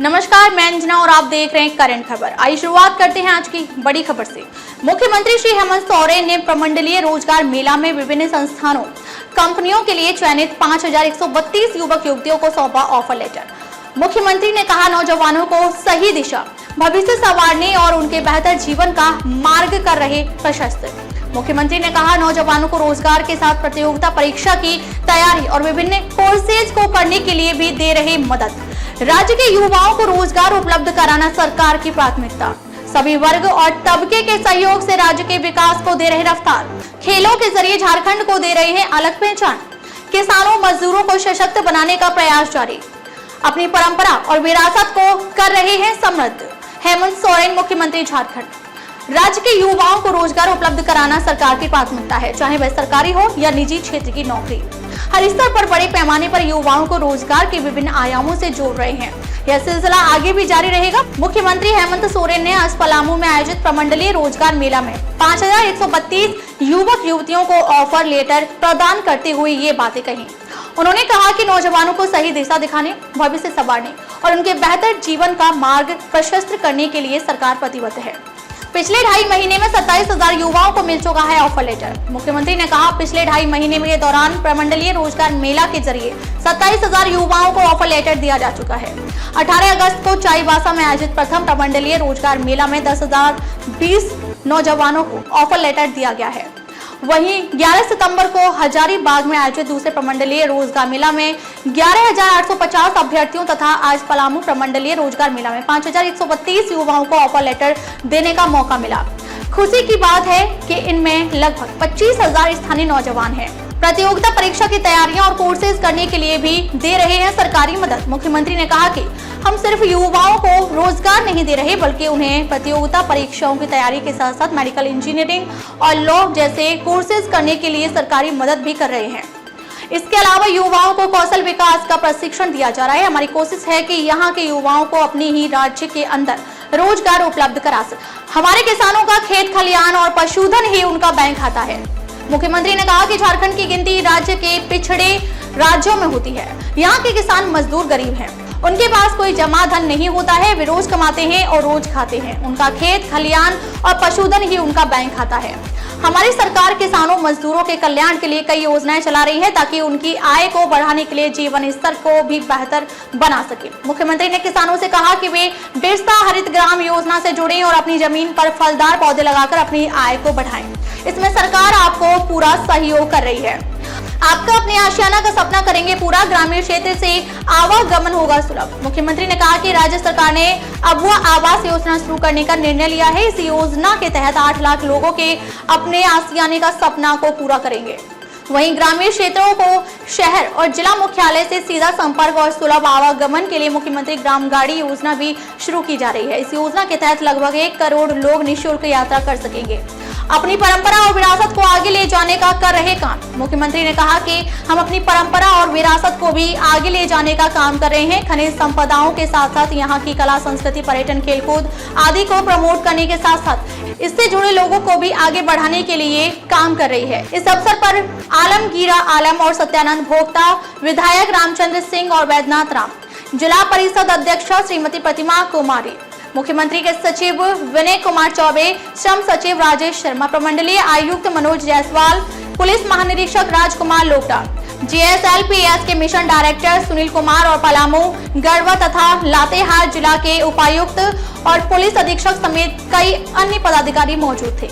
नमस्कार, मैं अंजना और आप देख रहे हैं करंट खबर। आइए शुरुआत करते हैं आज की बड़ी खबर से। मुख्यमंत्री श्री हेमंत सोरेन ने प्रमंडलीय रोजगार मेला में विभिन्न संस्थानों कंपनियों के लिए चयनित 5132 युवक युवतियों को सौंपा ऑफर लेटर। मुख्यमंत्री ने कहा, नौजवानों को सही दिशा, भविष्य संवारने और उनके बेहतर जीवन का मार्ग कर रहे प्रशस्त। मुख्यमंत्री ने कहा, नौजवानों को रोजगार के साथ प्रतियोगिता परीक्षा की तैयारी और विभिन्न कोर्सेज को करने के लिए भी दे रहे मदद। राज्य के युवाओं को रोजगार उपलब्ध कराना सरकार की प्राथमिकता। सभी वर्ग और तबके के सहयोग से राज्य के विकास को दे रहे रफ्तार। खेलों के जरिए झारखंड को दे रहे हैं अलग पहचान। किसानों मजदूरों को सशक्त बनाने का प्रयास जारी। अपनी परंपरा और विरासत को कर रहे हैं समृद्ध। हेमंत सोरेन, मुख्यमंत्री झारखंड। राज्य के युवाओं को रोजगार उपलब्ध कराना सरकार की प्राथमिकता है, चाहे वह सरकारी हो या निजी क्षेत्र की नौकरी। हर स्तर पर बड़े पैमाने पर युवाओं को रोजगार के विभिन्न आयामों से जोड़ रहे हैं। यह सिलसिला आगे भी जारी रहेगा। मुख्यमंत्री हेमंत सोरेन ने आज पलामू में आयोजित प्रमंडलीय रोजगार मेला में 5132 युवक युवतियों को ऑफर लेटर प्रदान करते हुए ये बातें कही। उन्होंने कहा कि नौजवानों को सही दिशा दिखाने, भविष्य संवारने और उनके बेहतर जीवन का मार्ग प्रशस्त करने के लिए सरकार प्रतिबद्ध है। पिछले 2.5 महीने में 27,000 युवाओं को मिल चुका है ऑफर लेटर। मुख्यमंत्री ने कहा, पिछले 2.5 महीने के दौरान प्रमंडलीय रोजगार मेला के जरिए 27,000 युवाओं को ऑफर लेटर दिया जा चुका है। 18 अगस्त को चाईबासा में आयोजित प्रथम प्रमंडलीय रोजगार मेला में 10,020 नौजवानों को ऑफर लेटर दिया गया है। वहीं 11 सितंबर को हजारीबाग में आयोजित दूसरे प्रमंडलीय रोजगार मेला में 11,850 अभ्यर्थियों तथा आज पलामू प्रमंडलीय रोजगार मेला में 5,132 युवाओं को ऑफर लेटर देने का मौका मिला। खुशी की बात है कि इनमें लगभग 25,000 स्थानीय नौजवान हैं। प्रतियोगिता परीक्षा की तैयारियां और कोर्सेज करने के लिए भी दे रहे हैं सरकारी मदद। मुख्यमंत्री ने कहा कि हम सिर्फ युवाओं को रोजगार नहीं दे रहे, बल्कि उन्हें प्रतियोगिता परीक्षाओं की तैयारी के साथ साथ मेडिकल इंजीनियरिंग और लॉ जैसे कोर्सेज करने के लिए सरकारी मदद भी कर रहे हैं। इसके अलावा युवाओं को कौशल विकास का प्रशिक्षण दिया जा रहा है। हमारी कोशिश है कि यहाँ के युवाओं को अपनी ही राज्य के अंदर रोजगार उपलब्ध करा सके। हमारे किसानों का खेत खलियान और पशुधन ही उनका बैंक खाता है। मुख्यमंत्री ने कहा कि झारखंड की गिनती राज्य के पिछड़े राज्यों में होती है। यहाँ के किसान मजदूर गरीब हैं, उनके पास कोई जमा धन नहीं होता है। वे रोज कमाते हैं और रोज खाते हैं। उनका खेत खलियान और पशुधन ही उनका बैंक खाता है। हमारी सरकार किसानों मजदूरों के कल्याण के लिए कई योजनाएं चला रही है, ताकि उनकी आय को बढ़ाने के लिए जीवन स्तर को भी बेहतर बना सके। मुख्यमंत्री ने किसानों से कहा कि वे बिरसा हरित ग्राम योजना से जुड़ें और अपनी जमीन पर फलदार पौधे लगाकर अपनी आय को बढ़ाएं। इसमें सरकार आपको पूरा सहयोग कर रही है। आपका अपने आशियाना का सपना करेंगे पूरा। ग्रामीण क्षेत्र से आवागमन होगा सुलभ। मुख्यमंत्री ने कहा कि राज्य सरकार ने अबुआ आवास योजना शुरू करने का निर्णय लिया है। इस योजना के तहत 8 लाख लोगों के अपने आशियाने का सपना को पूरा करेंगे। वहीं ग्रामीण क्षेत्रों को शहर और जिला मुख्यालय से सीधा संपर्क और सुलभ आवागमन के लिए मुख्यमंत्री ग्राम गाड़ी योजना भी शुरू की जा रही है। इस योजना के तहत लगभग 1 करोड़ लोग निःशुल्क यात्रा कर सकेंगे। अपनी परंपरा और विरासत को आगे ले जाने का कर रहे काम। मुख्यमंत्री ने कहा कि हम अपनी परंपरा और विरासत को भी आगे ले जाने का काम कर रहे हैं। खनिज संपदाओं के साथ साथ यहाँ की कला संस्कृति, पर्यटन, खेलकूद आदि को प्रमोट करने के साथ साथ इससे जुड़े लोगों को भी आगे बढ़ाने के लिए काम कर रही है। इस अवसर पर आलमगीरा आलम और सत्यानंद भोक्ता, विधायक रामचंद्र सिंह और वैद्यनाथ राम, जिला परिषद अध्यक्ष श्रीमती प्रतिमा कुमारी, मुख्यमंत्री के सचिव विनय कुमार चौबे, श्रम सचिव राजेश शर्मा, प्रमंडलीय आयुक्त मनोज जायसवाल, पुलिस महानिरीक्षक राजकुमार लोकटा, GSLPS के मिशन डायरेक्टर सुनील कुमार और पलामू, गढ़वा तथा लातेहार जिला के उपायुक्त और पुलिस अधीक्षक समेत कई अन्य पदाधिकारी मौजूद थे।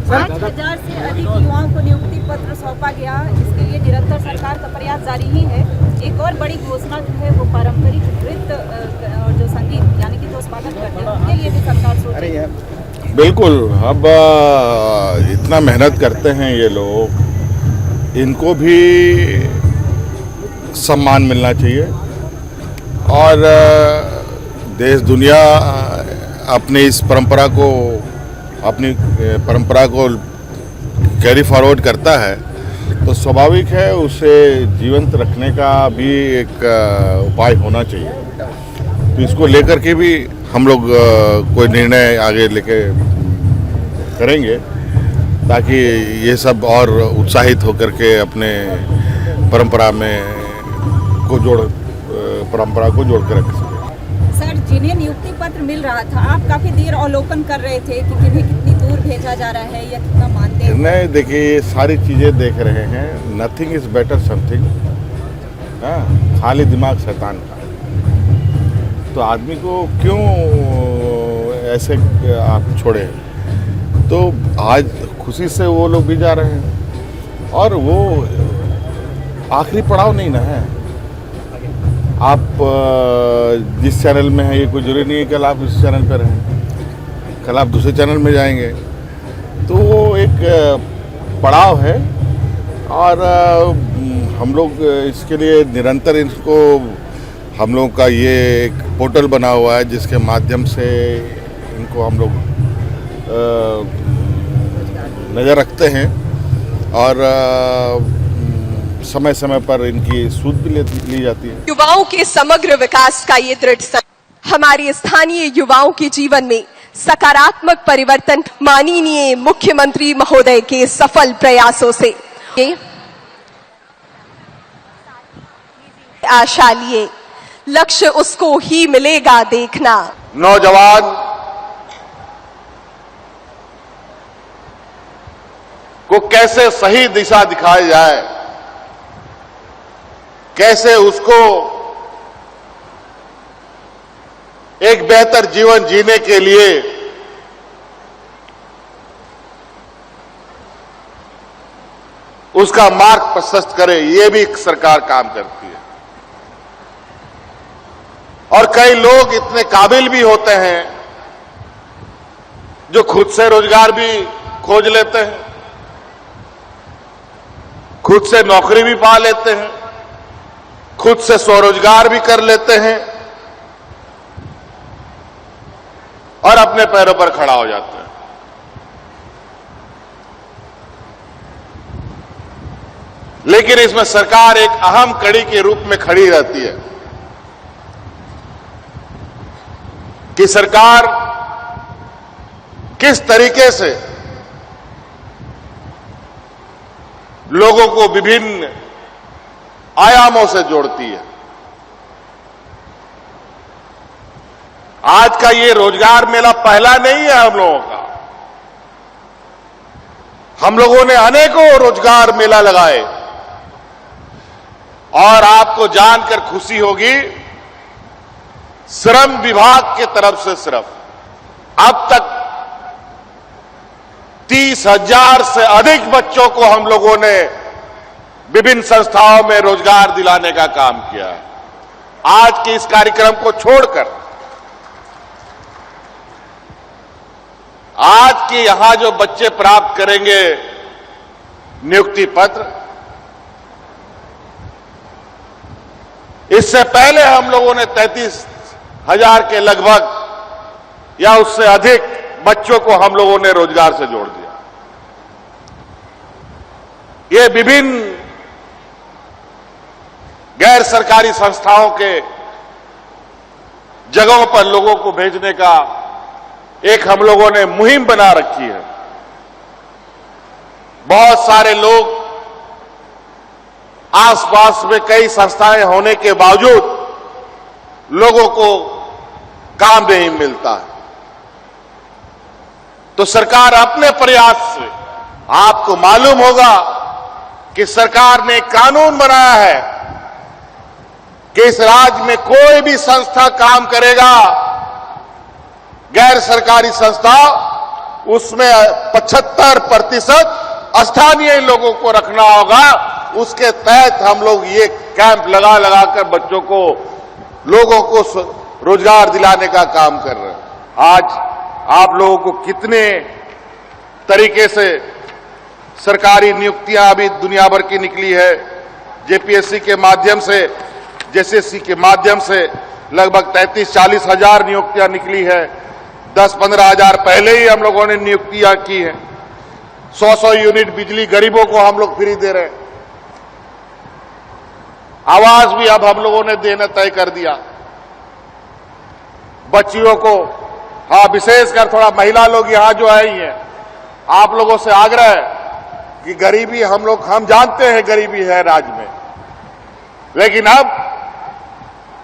5,000 से अधिक युवाओं को नियुक्ति पत्र सौंपा गया। इसके लिए निरंतर सरकार का प्रयास जारी ही है। एक और बड़ी घोषणा जो है वो पारंपरिक नृत्य और जो संगीत यानी कि जो स्वागत करते हैं उसके लिए भी सरकार सोच रही है। बिल्कुल, अब इतना मेहनत करते हैं ये लोग, इनको भी सम्मान मिलना चाहिए और देश दुनिया अपनी इस परंपरा को कैरी फॉरवर्ड करता है, तो स्वाभाविक है उसे जीवंत रखने का भी एक उपाय होना चाहिए। तो इसको लेकर के भी हम लोग कोई निर्णय आगे लेके करेंगे, ताकि ये सब और उत्साहित होकर के अपने परंपरा को जोड़ के रख सके। सर, जिन्हें नियुक्ति पत्र मिल रहा था, आप काफी देर अवलोकन कर रहे थे कि किन्हें कितनी दूर भेजा जा रहा है या कितना मानते हैं? नहीं, देखिए ये सारी चीज़ें देख रहे हैं। Nothing is better something. खाली दिमाग शैतान का। तो आदमी को क्यों ऐसे आप छोड़े? तो आज खुशी से वो लोग भी जा रहे हैं और वो आखिरी पड़ाव नहीं ना है। आप जिस चैनल में हैं ये कोई जरूरी नहीं है कल आप इस चैनल पर रहें, कल आप दूसरे चैनल में जाएंगे। तो वो एक पड़ाव है और हम लोग इसके लिए निरंतर इसको हम लोग का ये एक पोर्टल बना हुआ है जिसके माध्यम से इनको हम लोग नज़र रखते हैं और समय समय पर इनकी सूद भी ली जाती है। युवाओं के समग्र विकास का ये दृढ़ संकल्प हमारे स्थानीय युवाओं के जीवन में सकारात्मक परिवर्तन माननीय मुख्यमंत्री महोदय के सफल प्रयासों से आशा लिए लक्ष्य उसको ही मिलेगा देखना। नौजवान को कैसे सही दिशा दिखाई जाए, कैसे उसको एक बेहतर जीवन जीने के लिए उसका मार्ग प्रशस्त करे, ये भी सरकार काम करती है। और कई लोग इतने काबिल भी होते हैं जो खुद से रोजगार भी खोज लेते हैं, खुद से नौकरी भी पा लेते हैं, खुद से स्वरोजगार भी कर लेते हैं और अपने पैरों पर खड़ा हो जाते हैं। लेकिन इसमें सरकार एक अहम कड़ी के रूप में खड़ी रहती है कि सरकार किस तरीके से लोगों को विभिन्न आयामों से जोड़ती है। आज का ये रोजगार मेला पहला नहीं है हम लोगों का। हम लोगों ने अनेकों रोजगार मेला लगाए और आपको जानकर खुशी होगी, श्रम विभाग की तरफ से सिर्फ अब तक 30,000 से अधिक बच्चों को हम लोगों ने विभिन्न संस्थाओं में रोजगार दिलाने का काम किया है। आज के इस कार्यक्रम को छोड़कर आज के यहां जो बच्चे प्राप्त करेंगे नियुक्ति पत्र, इससे पहले हम लोगों ने 33,000 के लगभग या उससे अधिक बच्चों को हम लोगों ने रोजगार से जोड़ दिया। ये विभिन्न गैर सरकारी संस्थाओं के जगहों पर लोगों को भेजने का एक हम लोगों ने मुहिम बना रखी है। बहुत सारे लोग आसपास में कई संस्थाएं होने के बावजूद लोगों को काम नहीं मिलता है। तो सरकार अपने प्रयास से, आपको मालूम होगा कि सरकार ने कानून बनाया है कि इस राज्य में कोई भी संस्था काम करेगा, गैर सरकारी संस्था, उसमें 75% स्थानीय लोगों को रखना होगा। उसके तहत हम लोग ये कैंप लगा लगाकर बच्चों को, लोगों को रोजगार दिलाने का काम कर रहे हैं। आज आप लोगों को कितने तरीके से सरकारी नियुक्तियां अभी दुनिया भर की निकली है। जेपीएससी के माध्यम से, जेएसएससी के माध्यम से लगभग 33-40 हजार नियुक्तियां निकली है। 10-15 हजार पहले ही हम लोगों ने नियुक्तियां की हैं। 100 यूनिट बिजली गरीबों को हम लोग फ्री दे रहे हैं। आवास भी अब हम लोगों ने देना तय कर दिया बच्चियों को। हाँ, विशेषकर थोड़ा महिला लोग यहां जो आई हैं, आप लोगों से आग्रह है कि गरीबी हम जानते हैं गरीबी है राज्य में, लेकिन अब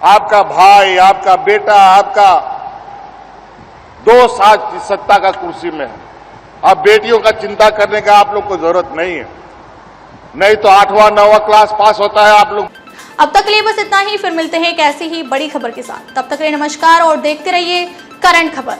आपका भाई, आपका बेटा, आपका दोस्त आज सत्ता का कुर्सी में है। अब बेटियों का चिंता करने का आप लोग को जरूरत नहीं है, नहीं तो 8वां 9वां क्लास पास होता है आप लोग। अब तक के लिए बस इतना ही, फिर मिलते हैं एक ऐसी ही बड़ी खबर के साथ। तब तक के लिए नमस्कार और देखते रहिए करंट खबर।